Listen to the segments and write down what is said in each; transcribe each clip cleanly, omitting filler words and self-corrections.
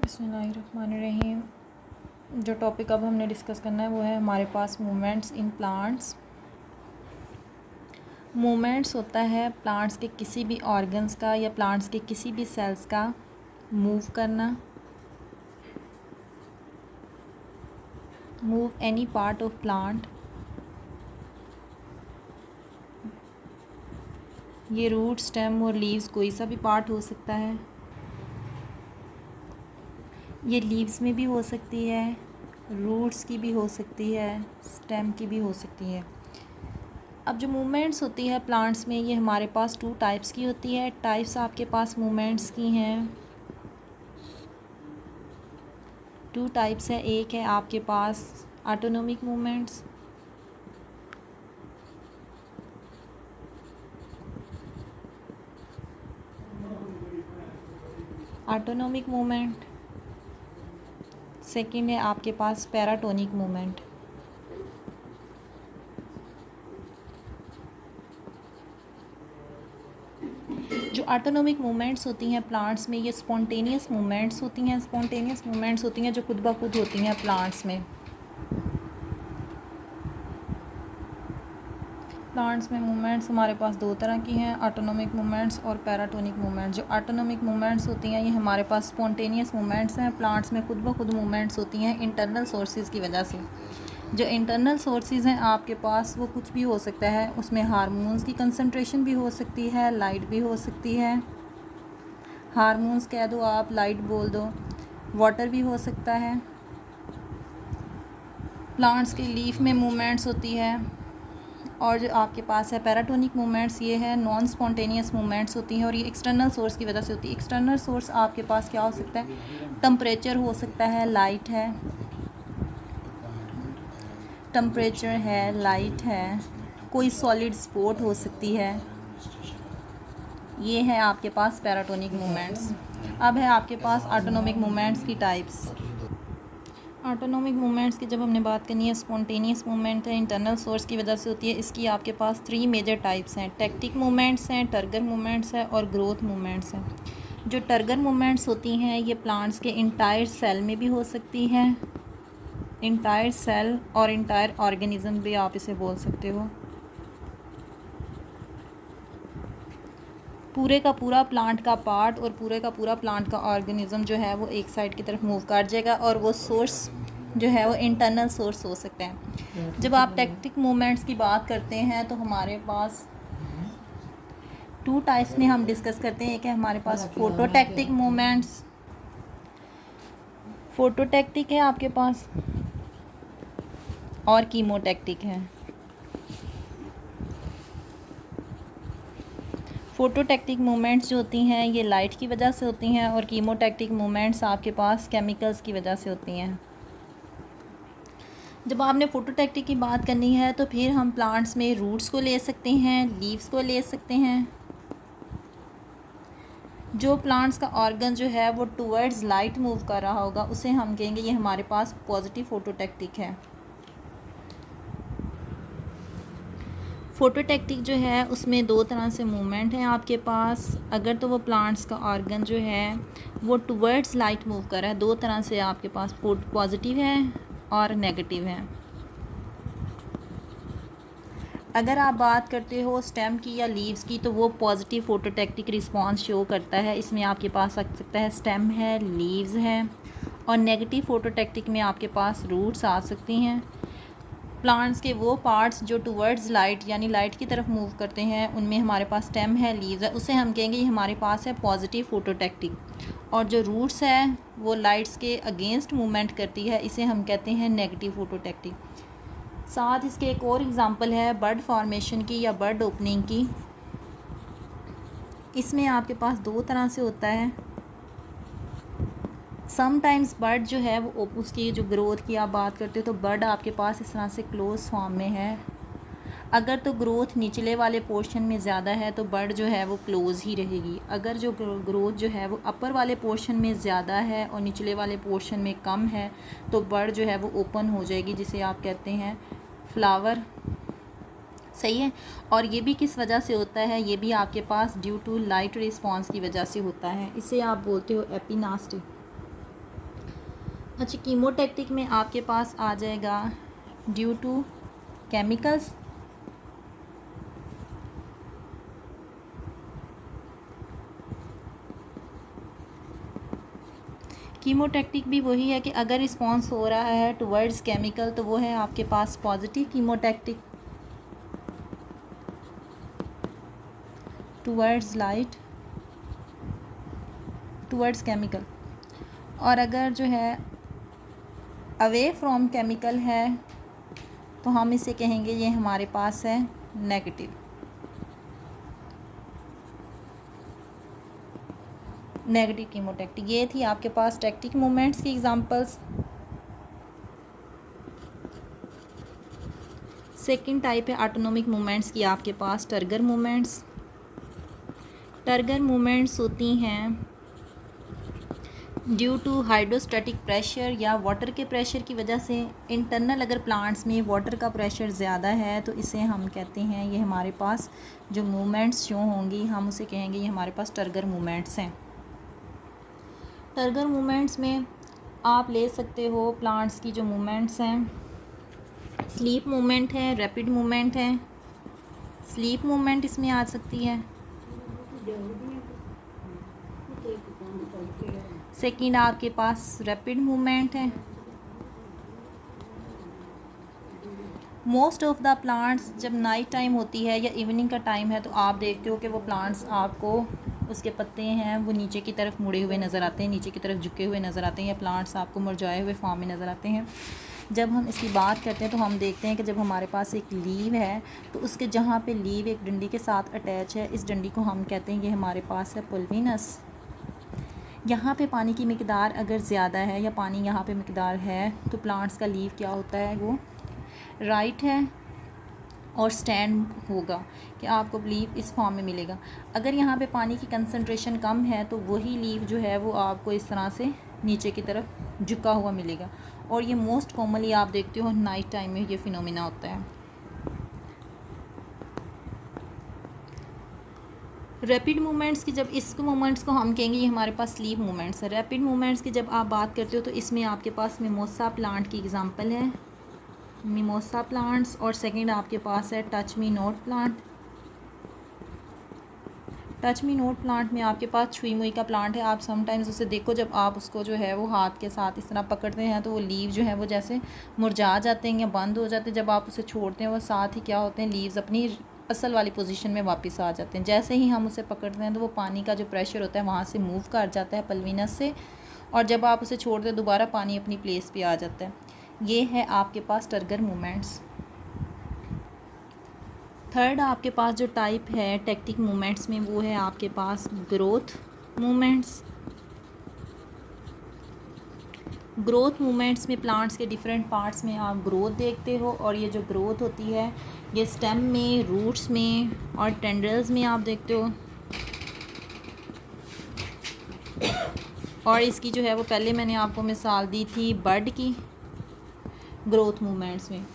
बिस्मिल्लाहिर्रहमानिर्रहीम। जो टॉपिक अब हमने डिस्कस करना है वो है हमारे पास मूवमेंट्स इन प्लांट्स। मूवमेंट्स होता है प्लांट्स के किसी भी ऑर्गन्स का या प्लांट्स के किसी भी सेल्स का मूव करना, move any part of plant. ये रूट, स्टेम और लीव्स कोई सा भी पार्ट हो सकता है। ये लीव्स में भी हो सकती है, रूट्स की भी हो सकती है, स्टेम की भी हो सकती है। अब जो मूवमेंट्स होती है प्लांट्स में, ये हमारे पास 2 टाइप्स की होती है। टाइप्स आपके पास मूवमेंट्स की हैं, 2 टाइप्स है। एक है आपके पास autonomic movements, autonomic movement. Second है आपके पास पैराटोनिक मूवमेंट। जो ऑटोनोमिक मूवमेंट्स होती हैं प्लांट्स में, ये स्पॉन्टेनियस मूवमेंट्स होती हैं। स्पॉन्टेनियस मूवमेंट्स होती हैं जो खुद ब खुद होती हैं प्लांट्स में। प्लांट्स में मूवमेंट्स हमारे पास 2 तरह की हैं, ऑटोनोमिक मूवमेंट्स और पैराटोनिक मूवमेंट्स। जो ऑटोनोमिक मूवमेंट्स होती हैं ये हमारे पास स्पॉन्टेनियस मूवमेंट्स हैं। प्लांट्स में खुद ब खुद मूवमेंट्स होती हैं इंटरनल सोर्सेज की वजह से। जो इंटरनल सोर्सेज हैं आपके पास वो कुछ भी हो सकता है, उसमें हार्मोन्स की कंसंट्रेशन भी हो सकती है, लाइट भी हो सकती है। हार्मोन्स कह दो आप, लाइट बोल दो, वाटर भी हो सकता है। प्लांट्स के लीफ में मूवमेंट्स होती है। और जो आपके पास है पैराटोनिक मूवमेंट्स, ये है नॉन स्पॉन्टेनियस मूवमेंट्स होती हैं और ये एक्सटर्नल सोर्स की वजह से होती है। एक्सटर्नल सोर्स आपके पास क्या हो सकता है, टेम्परेचर हो सकता है, लाइट है, टेम्परेचर है, लाइट है, कोई सॉलिड स्पॉट हो सकती है। ये है आपके पास पैराटोनिक मूवमेंट्स। अब है आपके पास ऑटोनोमिक मूवमेंट्स की टाइप्स। ऑटोनोमिक मूवमेंट्स की जब हमने बात करनी है, स्पॉन्टेनियस मूवमेंट है, इंटरनल सोर्स की वजह से होती है। इसकी आपके पास 3 मेजर टाइप्स हैं। टेक्टिक मूवमेंट्स हैं, टर्गर मूवमेंट्स हैं और ग्रोथ मूवमेंट्स हैं। जो टर्गर मूवमेंट्स होती हैं ये प्लांट्स के इंटायर सेल में भी हो सकती हैं। इंटायर सेल और इंटायर ऑर्गेनिज्म भी आप इसे बोल सकते हो। पूरे का पूरा प्लांट का पार्ट और पूरे का पूरा प्लांट का ऑर्गेनिज्म जो है वो एक साइड की तरफ मूव कर जाएगा और वो सोर्स जो है वो इंटरनल सोर्स हो सकता है। जब आप टेक्टिक मूवमेंट्स की बात करते हैं तो हमारे पास 2 टाइप्स में हम डिस्कस करते हैं। एक है हमारे पास फोटोटेक्टिक मूवमेंट्स, फोटोटेक्टिक है आपके पास, और कीमोटेक्टिक है। फोटोटेक्टिक मूवमेंट्स जो होती हैं ये लाइट की वजह से होती हैं और कीमोटेक्टिक मूवमेंट्स आपके पास केमिकल्स की वजह से होती हैं। जब आपने फोटोटेक्टिक की बात करनी है तो फिर हम प्लांट्स में रूट्स को ले सकते हैं, लीव्स को ले सकते हैं। जो प्लांट्स का ऑर्गन जो है वो टुवर्ड्स लाइट मूव कर रहा होगा उसे हम कहेंगे ये हमारे पास पॉजिटिव फोटोटेक्टिक है। फोटोटेक्टिक जो है उसमें 2 तरह से मूवमेंट हैं आपके पास। अगर तो वो प्लांट्स का ऑर्गन जो है वो टुवर्ड्स लाइट मूव कर रहा है, 2 तरह से आपके पास पॉजिटिव है और नेगेटिव है। अगर आप बात करते हो स्टेम की या लीव्स की तो वो पॉजिटिव फोटोटेक्टिक रिस्पॉन्स शो करता है। इसमें आपके पास आ सकता है स्टेम है, लीव्स हैं। और नेगेटिव फोटोटेक्टिक में आपके पास रूट्स आ सकती हैं। प्लांट्स के वो पार्ट्स जो टुवर्ड्स लाइट यानी लाइट की तरफ मूव करते हैं उनमें हमारे पास स्टेम है, लीव्स है, उसे हम कहेंगे ये हमारे पास है पॉजिटिव फोटोटेक्टिक। और जो रूट्स है वो लाइट्स के अगेंस्ट मूवमेंट करती है, इसे हम कहते हैं नेगेटिव फोटोटेक्टिक। साथ इसके एक और एग्ज़ाम्पल है बर्ड फॉर्मेशन की या बर्ड ओपनिंग की। इसमें आपके पास 2 तरह से होता है। समटाइम्स बर्ड जो है वो उसकी जो ग्रोथ की आप बात करते हो तो बर्ड आपके पास इस तरह से क्लोज फॉर्म में है। अगर तो ग्रोथ निचले वाले पोर्शन में ज़्यादा है तो बर्ड जो है वो क्लोज़ ही रहेगी। अगर जो ग्रोथ जो है वो अपर वाले पोर्शन में ज़्यादा है और निचले वाले पोर्शन में कम है तो बर्ड जो है वो ओपन हो जाएगी, जिसे आप कहते हैं फ्लावर। सही है। और ये भी किस वजह से होता है, ये भी आपके पास ड्यू टू लाइट रिस्पॉन्स की वजह से होता है। इसे आप बोलते हो एपिनास्टी। अच्छा, कीमोटैक्टिक में आपके पास आ जाएगा ड्यू टू केमिकल्स। कीमोटैक्टिक भी वही है कि अगर रिस्पॉन्स हो रहा है टुवर्ड्स केमिकल तो वो है आपके पास positive chemotactic, towards light, towards chemical. और अगर जो है अवे फ्रॉम केमिकल है तो हम इसे कहेंगे ये हमारे पास है नेगेटिव। नेगेटिव कीमोटैक्टिक। ये थी आपके पास टैक्टिक मूवमेंट्स की एग्जांपल्स। सेकंड टाइप है ऑटोनोमिक मूवमेंट्स की आपके पास टर्गर मूवमेंट्स। टर्गर मूवमेंट्स होती हैं ड्यू टू हाइड्रोस्टैटिक प्रेशर या वाटर के प्रेशर की वजह से। इंटरनल अगर प्लांट्स में वाटर का प्रेशर ज़्यादा है तो इसे हम कहते हैं, ये हमारे पास जो मूवमेंट्स शो होंगी हम उसे कहेंगे ये हमारे पास टर्गर मूवमेंट्स हैं। टर्गर मूवमेंट्स में आप ले सकते हो प्लांट्स की जो मूवमेंट्स हैं, स्लीप मूवमेंट है, रैपिड मूवमेंट है। स्लीप मूवमेंट इसमें आ सकती है। सेकंड आपके पास रैपिड मूवमेंट है। मोस्ट ऑफ द प्लांट्स जब नाइट टाइम होती है या इवनिंग का टाइम है तो आप देखते हो कि वो प्लांट्स आपको उसके पत्ते हैं वो नीचे की तरफ मुड़े हुए नज़र आते हैं, नीचे की तरफ झुके हुए नज़र आते हैं, या प्लांट्स आपको मुरझाए हुए फॉर्म में नज़र आते हैं। जब हम इसकी बात करते हैं तो हम देखते हैं कि जब हमारे पास एक लीव है तो उसके जहाँ पे लीव एक डंडी के साथ अटैच है, इस डंडी को हम कहते हैं ये हमारे पास है पल्विनस। यहाँ पे पानी की मिकदार अगर ज़्यादा है या पानी यहाँ पे मिकदार है तो प्लांट्स का लीव क्या होता है, वो राइट है और स्टैंड होगा कि आपको लीव इस फॉर्म में मिलेगा। अगर यहाँ पे पानी की कंसंट्रेशन कम है तो वही लीव जो है वो आपको इस तरह से नीचे की तरफ झुका हुआ मिलेगा। और ये मोस्ट कॉमनली आप देखते हो नाइट टाइम में ये फिनोमिना होता है। रैपिड मूवमेंट्स की जब इस मूवमेंट्स को हम कहेंगे ये हमारे पास स्लीप मूवमेंट्स है। रैपिड मूवमेंट्स की जब आप बात करते हो तो इसमें आपके पास मिमोसा प्लांट की एग्जांपल है, मिमोसा प्लांट्स। और सेकंड आपके पास है touch me note plant. Touch me note plant में आपके पास छुई मुई का प्लांट है। आप समटाइम्स उसे देखो, जब आप उसको जो है वो हाथ के साथ इस तरह पकड़ते हैं तो वो लीव जो है वो जैसे मुरझा जाते हैं या बंद हो जाते हैं। जब आप उसे छोड़ते हैं वो साथ ही क्या होते हैं, लीव्स अपनी असल वाली पोजीशन में वापस आ जाते हैं। जैसे ही हम उसे पकड़ते हैं तो वो पानी का जो प्रेशर होता है वहाँ से मूव कर जाता है पल्विनस से, और जब आप उसे छोड़ते हैं दोबारा पानी अपनी प्लेस पे आ जाता है। ये है आपके पास टर्गर मूवमेंट्स। थर्ड आपके पास जो टाइप है टैक्टिक मूवमेंट्स में वो है आपके पास ग्रोथ मूवमेंट्स। ग्रोथ मूवमेंट्स में प्लांट्स के डिफरेंट पार्ट्स में आप ग्रोथ देखते हो, और ये जो ग्रोथ होती है ये स्टेम में, रूट्स में और टेंड्रल्स में आप देखते हो। और इसकी जो है वो पहले मैंने आपको मिसाल दी थी बर्ड की ग्रोथ मूवमेंट्स में।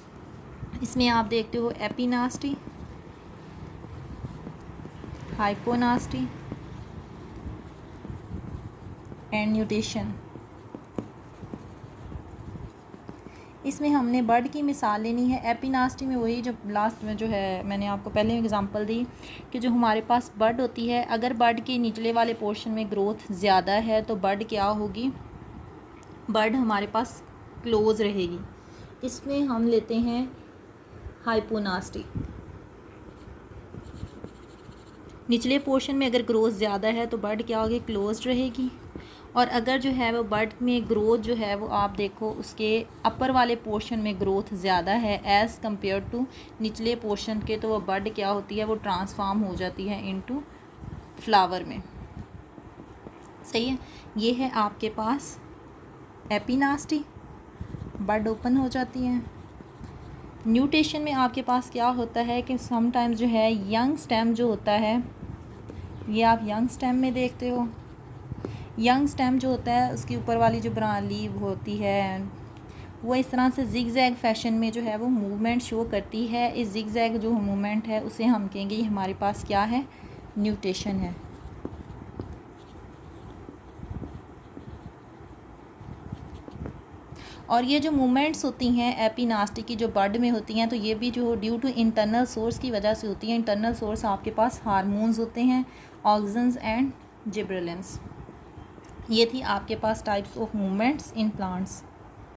इसमें आप देखते हो एपिनास्टी, हाइपोनास्टी एंड न्यूटेशन। इसमें हमने बर्ड की मिसाल लेनी है। एपिनास्टी में वही जो लास्ट में जो है मैंने आपको पहले एग्जांपल दी कि जो हमारे पास बर्ड होती है, अगर बर्ड के निचले वाले पोर्शन में ग्रोथ ज़्यादा है तो बर्ड क्या होगी, बर्ड हमारे पास क्लोज रहेगी। इसमें हम लेते हैं हाइपोनास्टी। निचले पोर्शन में अगर ग्रोथ ज़्यादा है तो बर्ड क्या होगी, क्लोज्ड रहेगी। और अगर जो है वो बर्ड में ग्रोथ जो है वो आप देखो उसके अपर वाले पोर्शन में ग्रोथ ज़्यादा है एज़ कम्पेयर टू निचले पोर्शन के, तो वो बर्ड क्या होती है, वो ट्रांसफॉर्म हो जाती है इनटू फ्लावर में। सही है। ये है आपके पास एपिनास्टी, बर्ड ओपन हो जाती है। न्यूटेशन में आपके पास क्या होता है कि समटाइम्स जो है यंग स्टेम जो होता है, ये आप यंग स्टेम में देखते हो। यंग स्टेम जो होता है उसकी ऊपर वाली जो लीव होती है वो इस तरह से जिग जैग फैशन में जो है वो मूवमेंट शो करती है। इस जिग जैग जो मूवमेंट है उसे हम कहेंगे ये हमारे पास क्या है, न्यूटेशन है। और ये जो मूवमेंट्स होती हैं एपिनास्टिक की जो बड में होती हैं, तो ये भी जो ड्यू टू इंटरनल सोर्स की वजह से होती हैं। इंटरनल सोर्स आपके पास हार्मोन्स होते हैं, ऑक्सीजन्स एंड जिब्रेलिन्स। ये थी आपके पास types of movements in plants.